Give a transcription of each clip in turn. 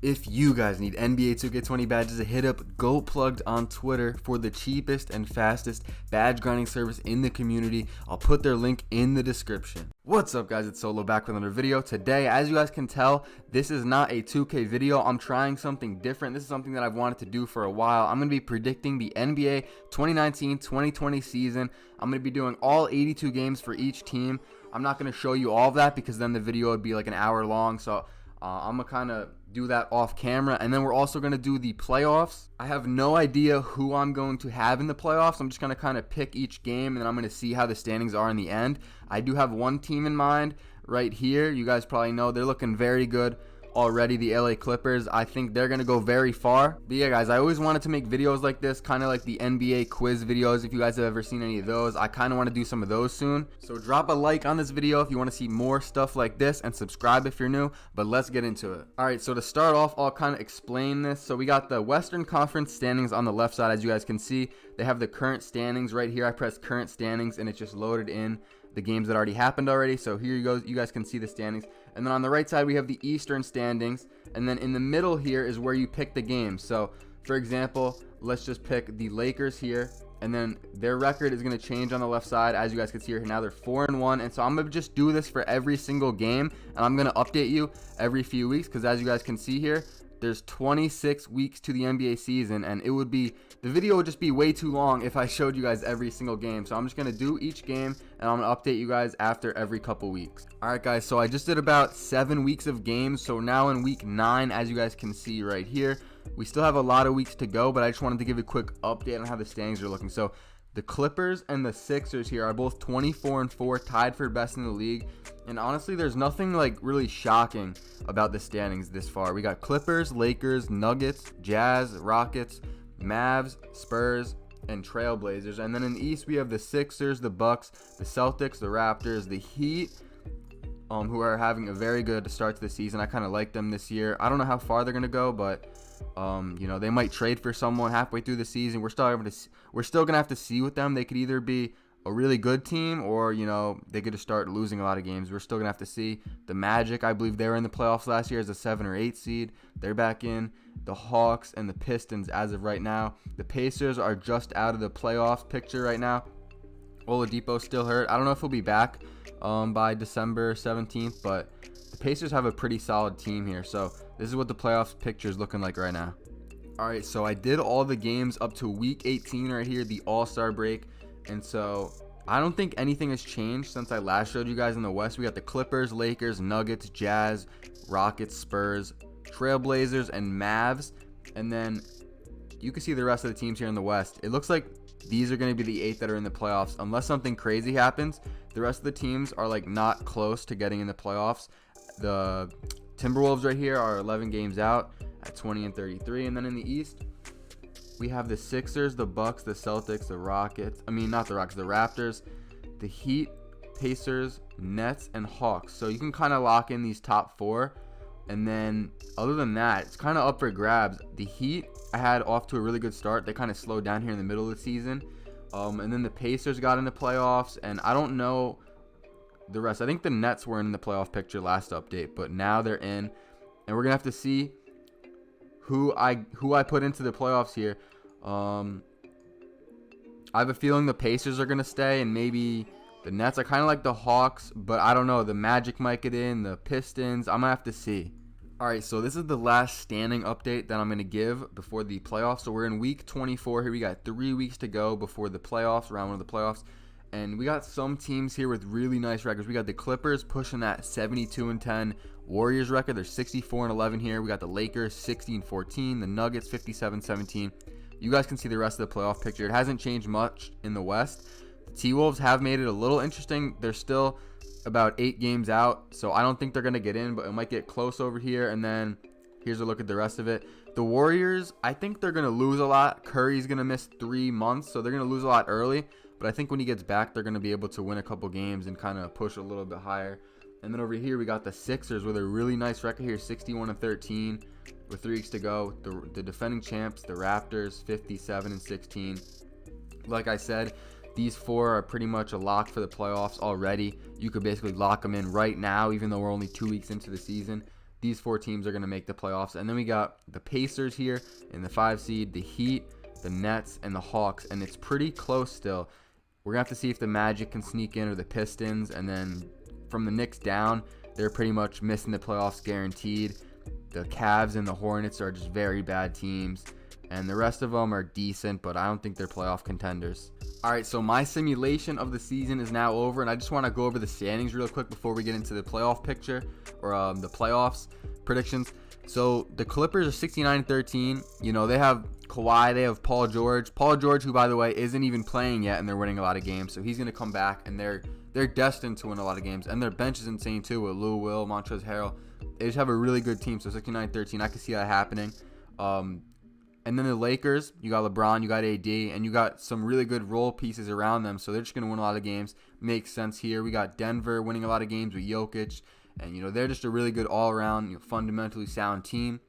If you guys need NBA 2K20 badges, hit up GoPlugged on Twitter for the cheapest and fastest badge grinding service in the community. I'll put their link in the description. What's up, guys? It's Solo back with another video. Today, as you guys can tell, this is not a 2K video. I'm trying something different. This is something that I've wanted to do for a while. I'm going to be predicting the NBA 2019-2020 season. I'm going to be doing all 82 games for each team. I'm not going to show you all of that because then the video would be like an hour long. So I'm going to kind of do that off camera, and then we're also going to do the playoffs. I have no idea who I'm going to have in the playoffs. I'm just going to kind of pick each game, and then I'm going to see how the standings are in the end. I do have one team in mind right here. You guys probably know they're looking very good already, the LA Clippers. I think they're going to go very far. But yeah, guys, I always wanted to make videos like this, kind of like the NBA quiz videos. If you guys have ever seen any of those, I kind of want to do some of those soon. So drop a like on this video if you want to see more stuff like this, and subscribe if you're new. But let's get into it. All right, so to start off, I'll kind of explain this. So we got the Western Conference standings on the left side. As you guys can see, they have the current standings right here. I press current standings and it just loaded in the games that already happened already. So here you go, you guys can see the standings. And then on the right side we have the Eastern standings, and then in the middle here is where you pick the games. So for example, let's just pick the Lakers here, and then their record is going to change on the left side. As you guys can see here, now they're 4-1, and so I'm going to just do this for every single game, and I'm going to update you every few weeks, because as you guys can see here, there's 26 weeks to the NBA season, and the video would just be way too long if I showed you guys every single game. So I'm just going to do each game, and I'm going to update you guys after every couple weeks. Alright guys, so I just did about 7 weeks of games. So now in week 9, as you guys can see right here, we still have a lot of weeks to go, but I just wanted to give a quick update on how the standings are looking. So the Clippers and the Sixers here are both 24-4, tied for best in the league. And honestly, there's nothing like really shocking about the standings this far. We got Clippers, Lakers, Nuggets, Jazz, Rockets, Mavs, Spurs, and Trailblazers. And then in the East, we have the Sixers, the Bucks, the Celtics, the Raptors, the Heat, who are having a very good start to the season. I kind of like them this year. I don't know how far they're going to go, but you know, they might trade for someone halfway through the season. We're still going to have to see with them. They could either be a really good team, or you know, they could just start losing a lot of games. We're still gonna have to see. The Magic, I believe they were in the playoffs last year as a 7 or 8 seed. They're back in. The Hawks and the Pistons as of right now. The Pacers are just out of the playoffs picture right now. Oladipo's still hurt. I don't know if he'll be back by December 17th, but the Pacers have a pretty solid team here. So this is what the playoffs picture is looking like right now. All right, so I did all the games up to week 18 right here, the All-Star break. And so I don't think anything has changed since I last showed you guys in the West. We got the Clippers, Lakers, Nuggets, Jazz, Rockets, Spurs, Trailblazers, and Mavs. And then you can see the rest of the teams here in the West. It looks like these are going to be the 8 that are in the playoffs. Unless something crazy happens, the rest of the teams are like not close to getting in the playoffs. The Timberwolves right here are 11 games out at 20-33. And then in the East, we have the Sixers, the Bucks, the Celtics, the Rockets. I mean, not the Rockets, the Raptors, the Heat, Pacers, Nets, and Hawks. So you can kind of lock in these top 4. And then other than that, it's kind of up for grabs. The Heat, I had off to a really good start. They kind of slowed down here in the middle of the season. And then the Pacers got in the playoffs. And I don't know the rest. I think the Nets were in the playoff picture last update, but now they're in. And we're going to have to see who I put into the playoffs here. I have a feeling the Pacers are going to stay, and maybe the Nets. I kind of like the Hawks, but I don't know. The Magic might get in, the Pistons. I'm going to have to see. All right, so this is the last standing update that I'm going to give before the playoffs. So we're in week 24 here. We got 3 weeks to go before the playoffs, round 1 of the playoffs. And we got some teams here with really nice records. We got the Clippers pushing that 72-10 Warriors record. They're 64-11 here. We got the Lakers 16-14, the Nuggets 57-17. You guys can see the rest of the playoff picture. It hasn't changed much in the West. The T-Wolves have made it a little interesting. They're still about 8 games out, so I don't think they're going to get in, but it might get close over here. And then here's a look at the rest of it. The Warriors, I think they're going to lose a lot. Curry's going to miss 3 months, so they're going to lose a lot early. But I think when he gets back, they're going to be able to win a couple games and kind of push a little bit higher. And then over here, we got the Sixers with a really nice record here, 61-13 with 3 weeks to go. The defending champs, the Raptors, 57-16. Like I said, these 4 are pretty much a lock for the playoffs already. You could basically lock them in right now, even though we're only 2 weeks into the season. these 4 teams are going to make the playoffs. And then we got the Pacers here in the 5 seed, the Heat, the Nets, and the Hawks. And it's pretty close still. We're going to have to see if the Magic can sneak in or the Pistons. And then from the Knicks down, they're pretty much missing the playoffs guaranteed. The Cavs and the Hornets are just very bad teams. And the rest of them are decent, but I don't think they're playoff contenders. All right, so my simulation of the season is now over, and I just want to go over the standings real quick before we get into the playoff picture, or the playoffs predictions. So the Clippers are 69-13. You know, they have Kawhi, they have Paul George, who, by the way, isn't even playing yet, and they're winning a lot of games. So he's going to come back, and they're destined to win a lot of games. And their bench is insane, too, with Lou Will, Montrezl Harrell. They just have a really good team, so 69-13. I can see that happening. And then the Lakers, you got LeBron, you got AD, and you got some really good role pieces around them. So they're just going to win a lot of games. Makes sense here. We got Denver winning a lot of games with Jokic. And, you know, they're just a really good all-around, you know, fundamentally sound team.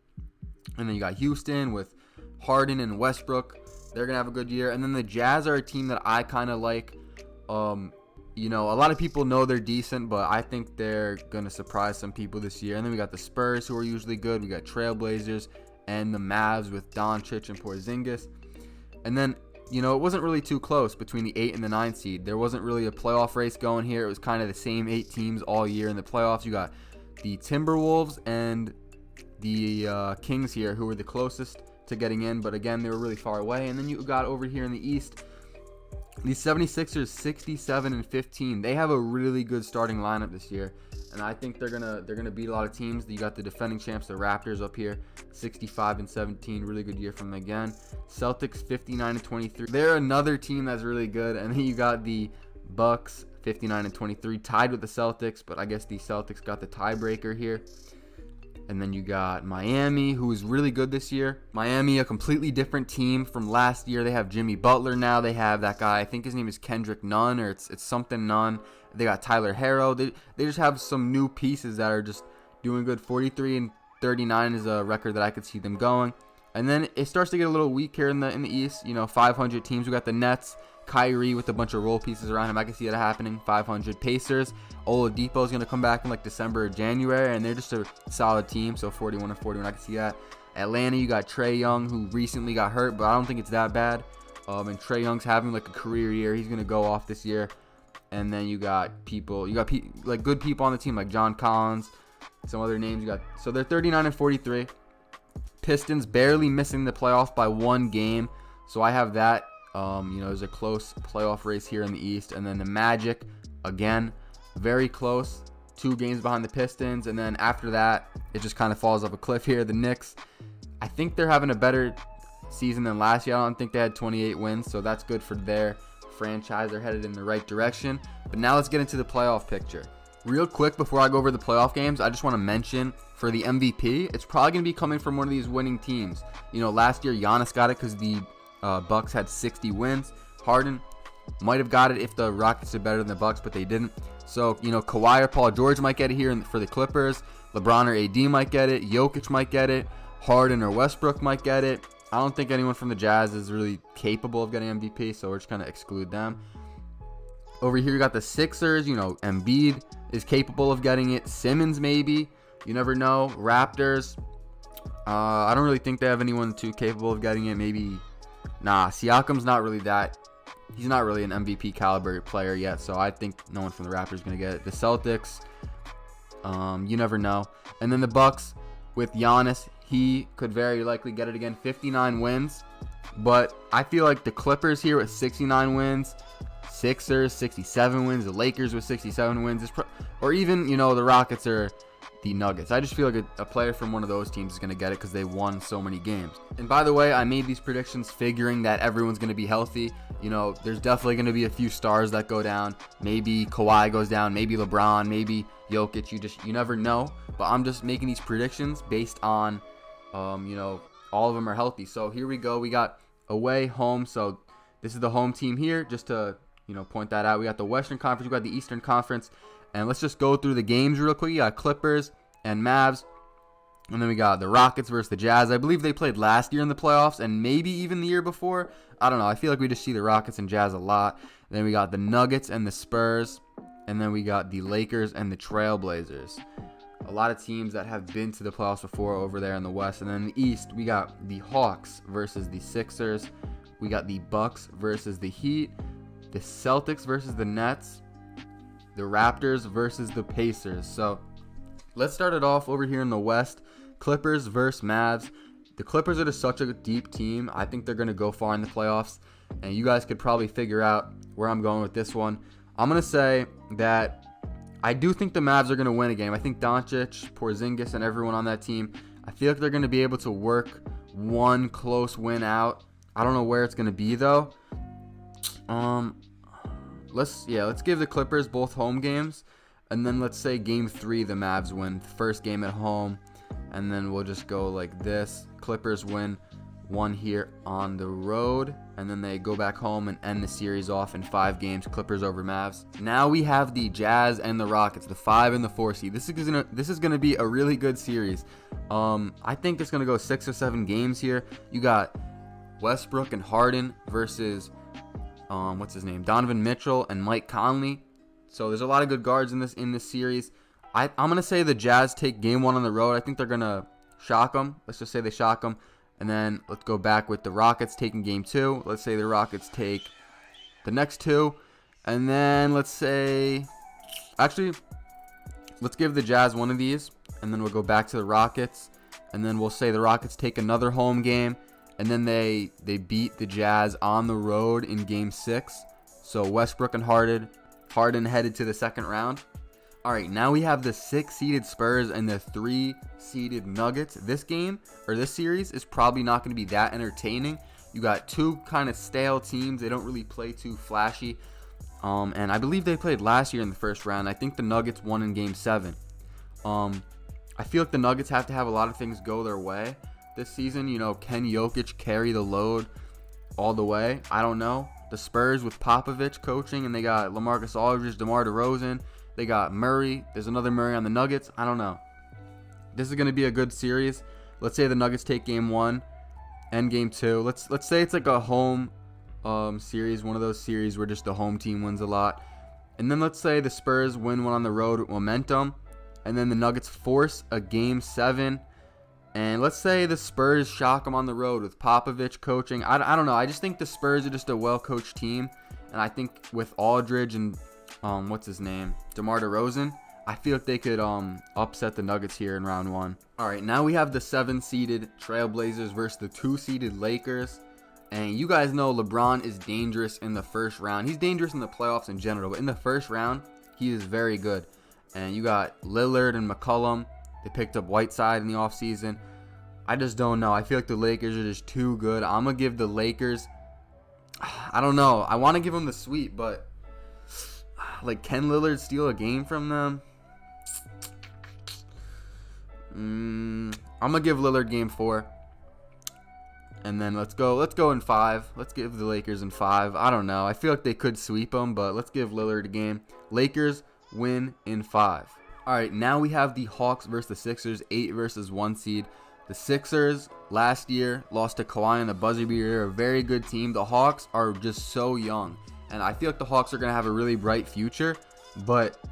And then you got Houston with Harden and Westbrook. They're going to have a good year. And then the Jazz are a team that I kind of like. You know, a lot of people know they're decent, but I think they're going to surprise some people this year. And then we got the Spurs, who are usually good. We got Trailblazers and the Mavs with Doncic and Porzingis. And then, you know, it wasn't really too close between the 8 and the 9 seed. There wasn't really a playoff race going here. It was kind of the same 8 teams all year in the playoffs. You got the Timberwolves and the Kings here, who were the closest to getting in, but again, they were really far away. And then you got over here in the East, the 76ers 67-15. They have a really good starting lineup this year, and I think they're gonna beat a lot of teams. You got the defending champs, the Raptors, up here, 65-17, really good year from them again. Celtics 59-23. They're another team that's really good, and then you got the Bucks 59-23, tied with the Celtics, but I guess the Celtics got the tiebreaker here. And then you got Miami, who is really good this year. Miami, a completely different team from last year. They have Jimmy Butler now. They have that guy, I think his name is Kendrick Nunn, or it's something Nunn. They got Tyler Herro. They just have some new pieces that are just doing good. 43-39 is a record that I could see them going. And then it starts to get a little weak here in the East. You know, 500 teams. We got the Nets, Kyrie with a bunch of role pieces around him. I can see that happening. 500 Pacers. Oladipo is going to come back in like December or January, and they're just a solid team. So 41-41, I can see that. Atlanta, you got Trae Young, who recently got hurt, but I don't think it's that bad. And Trae Young's having like a career year. He's going to go off this year. And then you got like good people on the team, like John Collins, some other names. So they're 39-43. Pistons barely missing the playoff by 1 game. So I have that. You know, there's a close playoff race here in the East. And then the Magic, again, very close. 2 games behind the Pistons. And then after that, it just kind of falls off a cliff here. The Knicks, I think they're having a better season than last year. I don't think they had 28 wins. So that's good for their franchise. They're headed in the right direction. But now let's get into the playoff picture. Real quick, before I go over the playoff games, I just want to mention for the MVP, it's probably going to be coming from one of these winning teams. You know, last year, Giannis got it because the Bucks had 60 wins. Harden might have got it if the Rockets did better than the Bucks, but they didn't. So, you know, Kawhi or Paul George might get it here for the Clippers. LeBron or AD might get it. Jokic might get it. Harden or Westbrook might get it. I don't think anyone from the Jazz is really capable of getting MVP, so we're just going to exclude them. Over here, you got the Sixers. You know, Embiid is capable of getting it. Simmons, maybe. You never know. Raptors. I don't really think they have anyone too capable of getting it. Maybe. Nah, Siakam's not really that. He's not really an MVP caliber player yet, so I think no one from the Raptors is going to get it. The Celtics. You never know. And then the Bucks with Giannis. He could very likely get it again. 59 wins. But I feel like the Clippers here with 69 wins. Sixers, 67 wins. The Lakers with 67 wins. Or even, you know, the Rockets or the Nuggets. I just feel like a player from one of those teams is going to get it because they won so many games. And by the way, I made these predictions figuring that everyone's going to be healthy. You know, there's definitely going to be a few stars that go down. Maybe Kawhi goes down. Maybe LeBron. Maybe Jokic. You never know. But I'm just making these predictions based on, you know, all of them are healthy. So here we go. We got away, home. So this is the home team here, just to, you know, point that out. We got the Western Conference. We got the Eastern Conference. And let's just go through the games real quick. You got Clippers and Mavs. And then we got the Rockets versus the Jazz. I believe they played last year in the playoffs and maybe even the year before. I don't know. I feel like we just see the Rockets and Jazz a lot. And then we got the Nuggets and the Spurs. And then we got the Lakers and the Trailblazers. a lot of teams that have been to the playoffs before over there in the West. And then in the East, we got the Hawks versus the Sixers. We got the Bucks versus the Heat, the Celtics versus the Nets, the Raptors versus the Pacers. So let's start it off over here in the West. Clippers versus Mavs. The Clippers are just such a deep team. I think they're going to go far in the playoffs. And you guys could probably figure out where I'm going with this one. I'm going to say that I do think the Mavs are going to win a game. I think Doncic, Porzingis, and everyone on that team, I feel like they're going to be able to work one close win out. I don't know where it's going to be, though. Let's give the Clippers both home games. And then let's say game 3, the Mavs win. First game at home. And then we'll just go like this. Clippers win one here on the road, and then they go back home and end the series off in 5 games. Clippers over Mavs. Now we have the Jazz and the Rockets, the 5 and the 4 seed. This is gonna be a really good series. I think it's gonna go 6 or 7 games here. You got Westbrook and Harden versus Donovan Mitchell and Mike Conley. So there's a lot of good guards in this series. I'm gonna say the Jazz take game 1 on the road. I think they're gonna shock them. Let's just say they shock them. And then let's go back with the Rockets taking game 2. Let's say the Rockets take the next 2. And then let's give the Jazz one of these. And then we'll go back to the Rockets. And then we'll say the Rockets take another home game. And then they beat the Jazz on the road in game 6. So Westbrook and Harden headed to the second round. All right, now we have the 6-seeded Spurs and the 3-seeded Nuggets. This series is probably not going to be that entertaining. You got 2 kind of stale teams. They don't really play too flashy. And I believe they played last year in the first round. I think the Nuggets won in game 7. I feel like the Nuggets have to have a lot of things go their way this season. Can Jokic carry the load all the way? I don't know. The Spurs with Popovich coaching, and they got LaMarcus Aldridge, DeMar DeRozan. They got Murray. There's another Murray on the Nuggets. I don't know. This is going to be a good series. Let's say the Nuggets take game 1 and game 2. Let's say it's like a home series, one of those series where just the home team wins a lot. And then let's say the Spurs win one on the road with momentum. And then the Nuggets force a game 7. And let's say the Spurs shock them on the road with Popovich coaching. I don't know. I just think the Spurs are just a well-coached team. And I think with Aldridge and DeMar DeRozan, I feel like they could upset the Nuggets here in round 1. All right, now we have the 7-seeded Trailblazers versus the 2-seeded Lakers. And you guys know LeBron is dangerous in the first round. He's dangerous in the playoffs in general, but in the first round, he is very good. And you got Lillard and McCollum. They picked up Whiteside in the offseason. I just don't know. I feel like the Lakers are just too good. I'm going to give the Lakers, I don't know. I want to give them the sweep, but can Lillard steal a game from them? I'm gonna give Lillard game 4, and then let's go in 5. Let's give the Lakers in 5. I don't know. I feel like they could sweep them, but let's give Lillard a game. Lakers win in 5. All right, now we have the Hawks versus the Sixers, 8 versus 1 seed. The Sixers last year lost to Kawhi in the buzzer beater. They're a very good team. The Hawks are just so young. And I feel like the Hawks are going to have a really bright future, but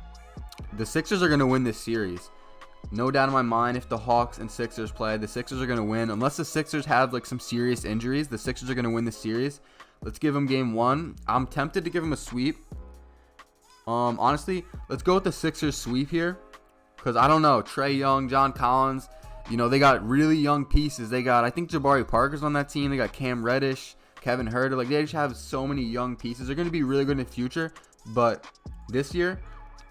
the Sixers are going to win this series. No doubt in my mind, if the Hawks and Sixers play, the Sixers are going to win. Unless the Sixers have some serious injuries, the Sixers are going to win this series. Let's give them game 1. I'm tempted to give them a sweep. Honestly, let's go with the Sixers sweep here, because I don't know. Trae Young, John Collins, they got really young pieces. They got, I think Jabari Parker's on that team. They got Cam Reddish, Kevin Huerter. They just have so many young pieces. They're going to be really good in the future. But this year,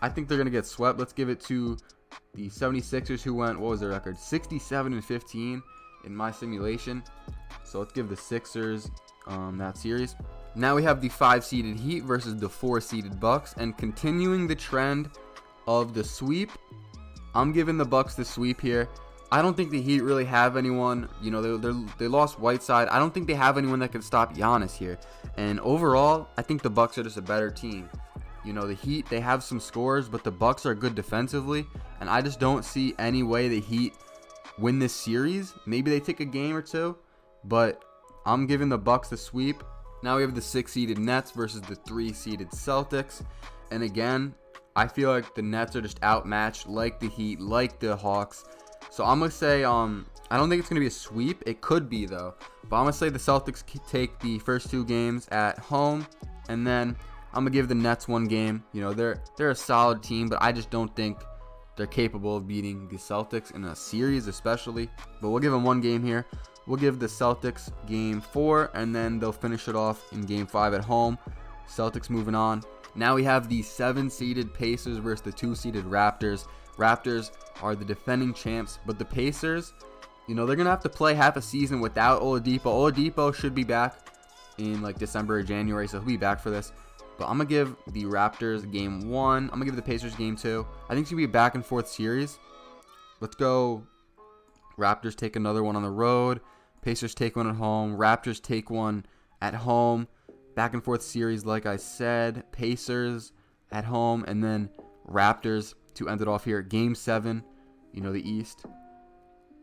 I think they're going to get swept. Let's give it to the 76ers, who went, what was their record? 67-15 in my simulation. So let's give the Sixers that series. Now we have the 5-seeded Heat versus the 4-seeded Bucks. And continuing the trend of the sweep, I'm giving the Bucks the sweep here. I don't think the Heat really have anyone. They lost Whiteside. I don't think they have anyone that can stop Giannis here. And overall, I think the Bucks are just a better team. The Heat, they have some scores, but the Bucks are good defensively. And I just don't see any way the Heat win this series. Maybe they take a game or 2, but I'm giving the Bucks the sweep. Now we have the 6-seeded Nets versus the 3-seeded Celtics. And again, I feel like the Nets are just outmatched, like the Heat, like the Hawks. So I'm gonna say I don't think it's gonna be a sweep. It could be though, but I'm gonna say the Celtics take the first 2 games at home, and then I'm gonna give the Nets 1 game. You know, they're a solid team, but I just don't think they're capable of beating the Celtics in a series, especially. But we'll give them 1 game here. We'll give the Celtics game 4, and then they'll finish it off in game 5 at home. Celtics moving on. Now we have the 7-seeded Pacers versus the 2-seeded Raptors. Raptors are the defending champs, but the Pacers, you know, they're going to have to play half a season without Oladipo. Oladipo should be back in like December or January, so he'll be back for this. But I'm going to give the Raptors game 1. I'm going to give the Pacers game 2. I think it's going to be a back and forth series. Let's go. Raptors take another one on the road. Pacers take one at home. Raptors take one at home. Back and forth series, like I said. Pacers at home, and then Raptors to end it off here. Game 7, you know, the East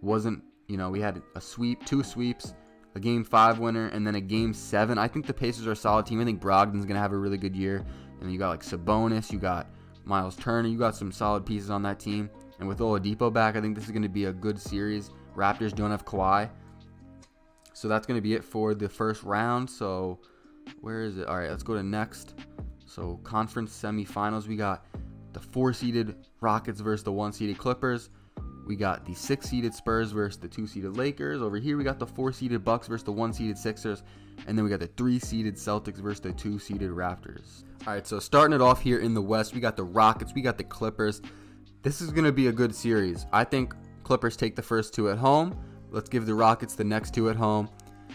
wasn't, you know, we had a sweep, 2 sweeps, a game 5 winner, and then a game 7. I think the Pacers are a solid team. I think Brogdon's going to have a really good year. And you got like Sabonis, you got Miles Turner, you got some solid pieces on that team. And with Oladipo back, I think this is going to be a good series. Raptors don't have Kawhi. So that's going to be it for the first round. So where is it? All right, let's go to next. So conference semifinals, we got the 4-seeded Rockets versus the 1-seeded Clippers. We got the 6-seeded Spurs versus the 2-seeded Lakers. Over here, we got the 4-seeded Bucks versus the 1-seeded Sixers. And then we got the 3-seeded Celtics versus the 2-seeded Raptors. All right, so starting it off here in the West, we got the Rockets, we got the Clippers. This is going to be a good series. I think Clippers take the first 2 at home. Let's give the Rockets the next 2 at home.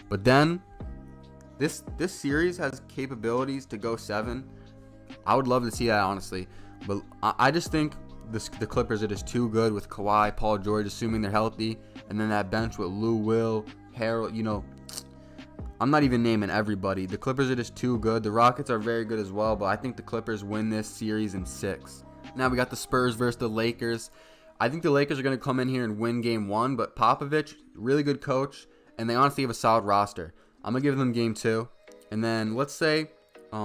But then this series has capabilities to go 7. I would love to see that, honestly. But I just think the Clippers are just too good with Kawhi, Paul George, assuming they're healthy. And then that bench with Lou Will, Harold, you know, I'm not even naming everybody. The Clippers are just too good. The Rockets are very good as well, but I think the Clippers win this series in 6. Now we got the Spurs versus the Lakers. I think the Lakers are going to come in here and win game 1, but Popovich, really good coach, and they honestly have a solid roster. I'm going to give them game 2. And then let's say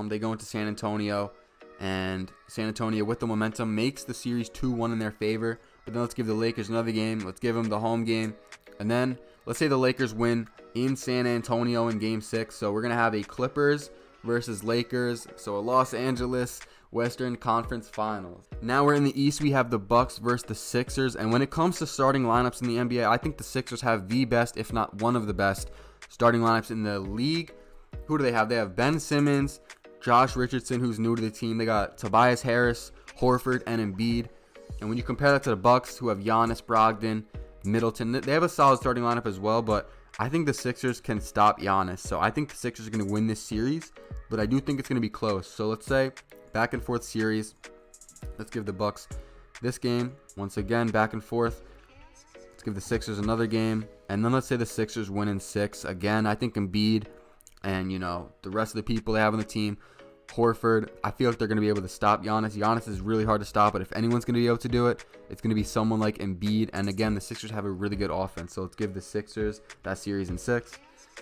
they go into San Antonio, and San Antonio with the momentum makes the series 2-1 in their favor. But then let's give the Lakers another game. Let's give them the home game. And then let's say the Lakers win in San Antonio in game 6. So we're going to have a Clippers versus Lakers. So a Los Angeles Western Conference Finals. Now we're in the East. We have the Bucks versus the Sixers. And when it comes to starting lineups in the NBA, I think the Sixers have the best, if not one of the best, starting lineups in the league. Who do they have? They have Ben Simmons, Josh Richardson, who's new to the team. They got Tobias Harris, Horford, and Embiid. And when you compare that to the Bucks, who have Giannis, Brogdon, Middleton, they have a solid starting lineup as well. But I think the Sixers can stop Giannis. So I think the Sixers are going to win this series. But I do think it's going to be close. So let's say back and forth series. Let's give the Bucks this game. Once again, back and forth. Let's give the Sixers another game. And then let's say the Sixers win in 6. Again, I think Embiid and, you know, the rest of the people they have on the team, Horford, I feel like they're going to be able to stop Giannis. Giannis is really hard to stop, but if anyone's going to be able to do it, it's going to be someone like Embiid. And again, the Sixers have a really good offense. So let's give the Sixers that series in 6.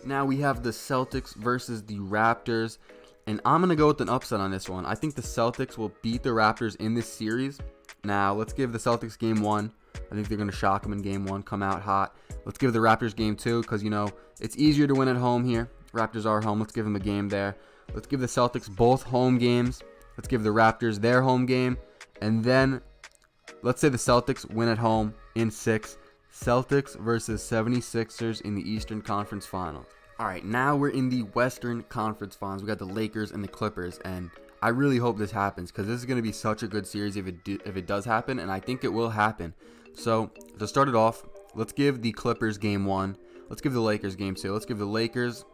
Now we have the Celtics versus the Raptors. And I'm going to go with an upset on this one. I think the Celtics will beat the Raptors in this series. Now, let's give the Celtics game 1. I think they're going to shock them in game 1, come out hot. Let's give the Raptors game 2 because, you know, it's easier to win at home here. Raptors are home. Let's give them a game there. Let's give the Celtics both home games. Let's give the Raptors their home game. And then let's say the Celtics win at home in 6. Celtics versus 76ers in the Eastern Conference Finals. All right, now we're in the Western Conference Finals. We got the Lakers and the Clippers, and I really hope this happens because this is going to be such a good series if it does happen, and I think it will happen. So to start it off, let's give the Clippers game 1. Let's give the Lakers game 2. Let's give the Lakers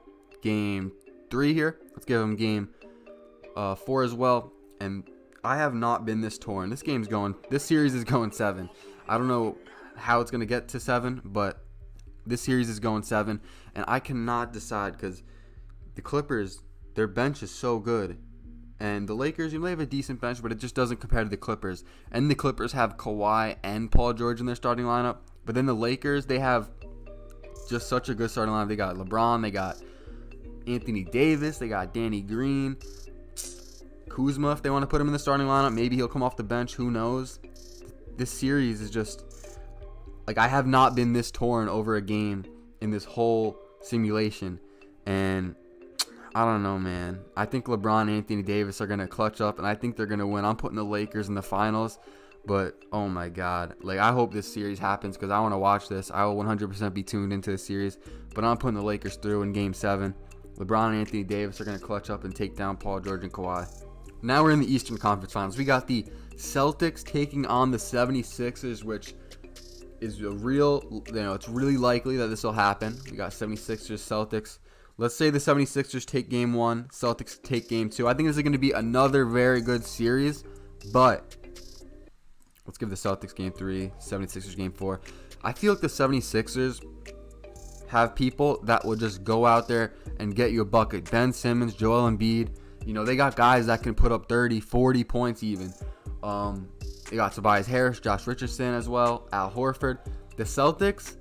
game 3 here. Let's give them game 4 as well. And I have not been this torn. This series is going 7. I don't know how it's going to get to 7, but this series is going 7, and I cannot decide because the Clippers, their bench is so good. And the Lakers, you know, they have a decent bench, but it just doesn't compare to the Clippers. And the Clippers have Kawhi and Paul George in their starting lineup. But then the Lakers, they have just such a good starting lineup. They got LeBron, they got Anthony Davis, they got Danny Green, Kuzma, if they want to put him in the starting lineup, maybe he'll come off the bench. Who knows? This series is just like, I have not been this torn over a game in this whole simulation. And I don't know, man. I think LeBron and Anthony Davis are going to clutch up, and I think they're going to win. I'm putting the Lakers in the finals. But, oh my God. Like, I hope this series happens because I want to watch this. I will 100% be tuned into the series. But I'm putting the Lakers through in Game 7. LeBron and Anthony Davis are going to clutch up and take down Paul George and Kawhi. Now we're in the Eastern Conference Finals. We got the Celtics taking on the 76ers, which is a real, it's really likely that this will happen. We got 76ers, Celtics. Let's say the 76ers take Game 1, Celtics take Game 2. I think this is going to be another very good series, but let's give the Celtics Game 3, 76ers Game 4. I feel like the 76ers have people that will just go out there and get you a bucket. Ben Simmons, Joel Embiid. They got guys that can put up 30, 40 points even. They got Tobias Harris, Josh Richardson as well, Al Horford. The Celtics,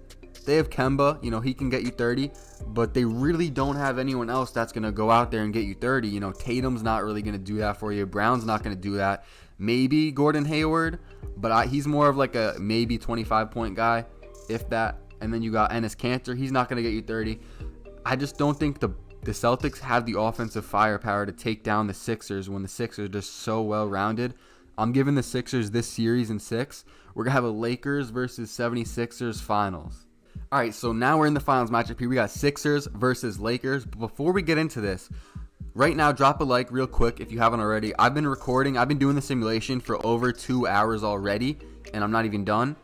they have Kemba. He can get you 30, but they really don't have anyone else that's going to go out there and get you 30. Tatum's not really going to do that for you. Brown's not going to do that. Maybe Gordon Hayward, but he's more of like a maybe 25-point guy, if that. And then you got Enes Kanter. He's not going to get you 30. I just don't think the Celtics have the offensive firepower to take down the Sixers when the Sixers are just so well-rounded. I'm giving the Sixers this series in 6. We're going to have a Lakers versus 76ers finals. All right, so now we're in the finals matchup here. We got Sixers versus Lakers. But before we get into this, right now, drop a like real quick if you haven't already. I've been doing the simulation for over 2 hours already, and I'm not even done.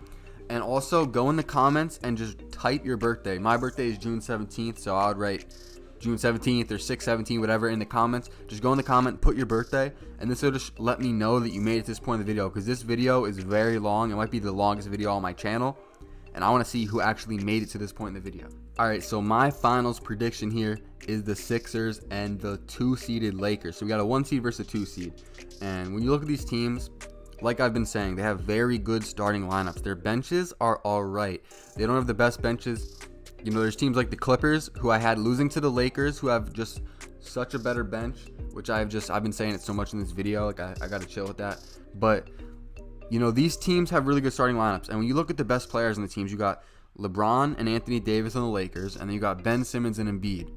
And also, go in the comments and just type your birthday. My birthday is June 17th, so I would write June 17th or 6/17, whatever, in the comments. Just go in the comment, put your birthday, and this will just let me know that you made it to this point in the video, because this video is very long. It might be the longest video on my channel, and I want to see who actually made it to this point in the video. All right, so my finals prediction here is the Sixers and the 2-seeded Lakers. So we got a 1 seed versus a 2 seed. And when you look at these teams, like I've been saying, they have very good starting lineups. Their benches are all right. They don't have the best benches. There's teams like the Clippers, who I had losing to the Lakers, who have just such a better bench, which I've been saying it so much in this video. Like, I got to chill with that. But, these teams have really good starting lineups. And when you look at the best players on the teams, you got LeBron and Anthony Davis on the Lakers, and then you got Ben Simmons and Embiid.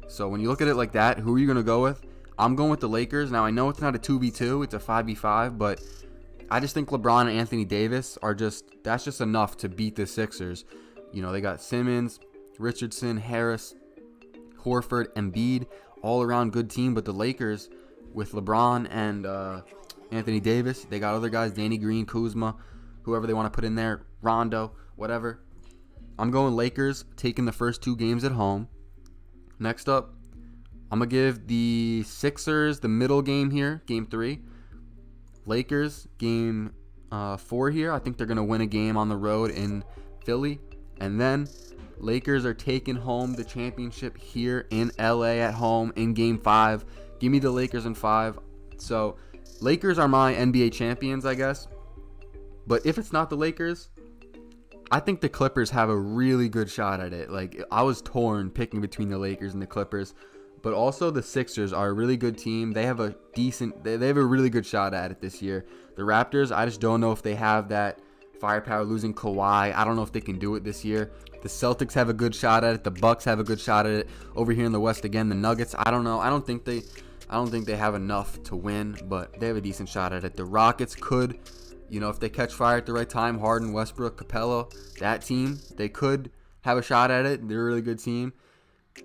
So when you look at it like that, who are you going to go with? I'm going with the Lakers. Now, I know it's not a 2v2, it's a 5v5, but I just think LeBron and Anthony Davis that's just enough to beat the Sixers. They got Simmons, Richardson, Harris, Horford, Embiid, all around good team. But the Lakers, with LeBron and Anthony Davis, they got other guys, Danny Green, Kuzma, whoever they want to put in there, Rondo, whatever. I'm going Lakers, taking the first 2 games at home. Next up, I'm going to give the Sixers the middle game here, Game 3. Lakers, Game 4 here. I think they're going to win a game on the road in Philly. And then Lakers are taking home the championship here in LA at home in Game 5. Give me the Lakers in 5. So, Lakers are my NBA champions, I guess. But if it's not the Lakers, I think the Clippers have a really good shot at it. Like, I was torn picking between the Lakers and the Clippers. But also the Sixers are a really good team. They have a really good shot at it this year. The Raptors, I just don't know if they have that firepower, losing Kawhi. I don't know if they can do it this year. The Celtics have a good shot at it. The Bucks have a good shot at it. Over here in the West again, the Nuggets, I don't know. I don't think they have enough to win, but they have a decent shot at it. The Rockets could, if they catch fire at the right time, Harden, Westbrook, Capella, that team, they could have a shot at it. They're a really good team.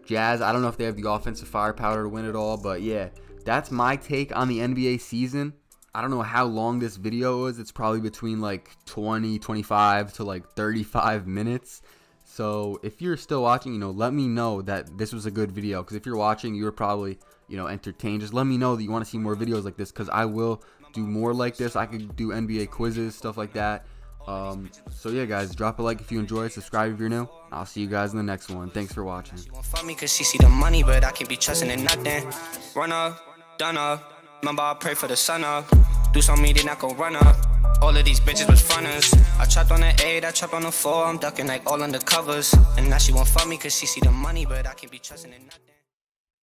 Jazz, I don't know if they have the offensive firepower to win it all, but yeah, that's my take on the NBA season. I don't know how long this video is. It's probably between like 20, 25 to like 35 minutes. So if you're still watching, let me know that this was a good video, because if you're watching, you were probably, entertained. Just let me know that you want to see more videos like this, because I will do more like this. I could do NBA quizzes, stuff like that. So yeah, guys, drop a like if you enjoyed, subscribe if you're new. I'll see you guys in the next one. Thanks for watching. She won't fuck me cause she see the money, but I can't be trusting in nothing. Run up, done up. Remember I pray for the sun up. Do something then I go run up. All of these bitches was fronters. I trapped on the 8, I trapped on the 4. I'm ducking like all under covers. And now she won't fuck me cause she see the money, but I can't be trusting in nothing.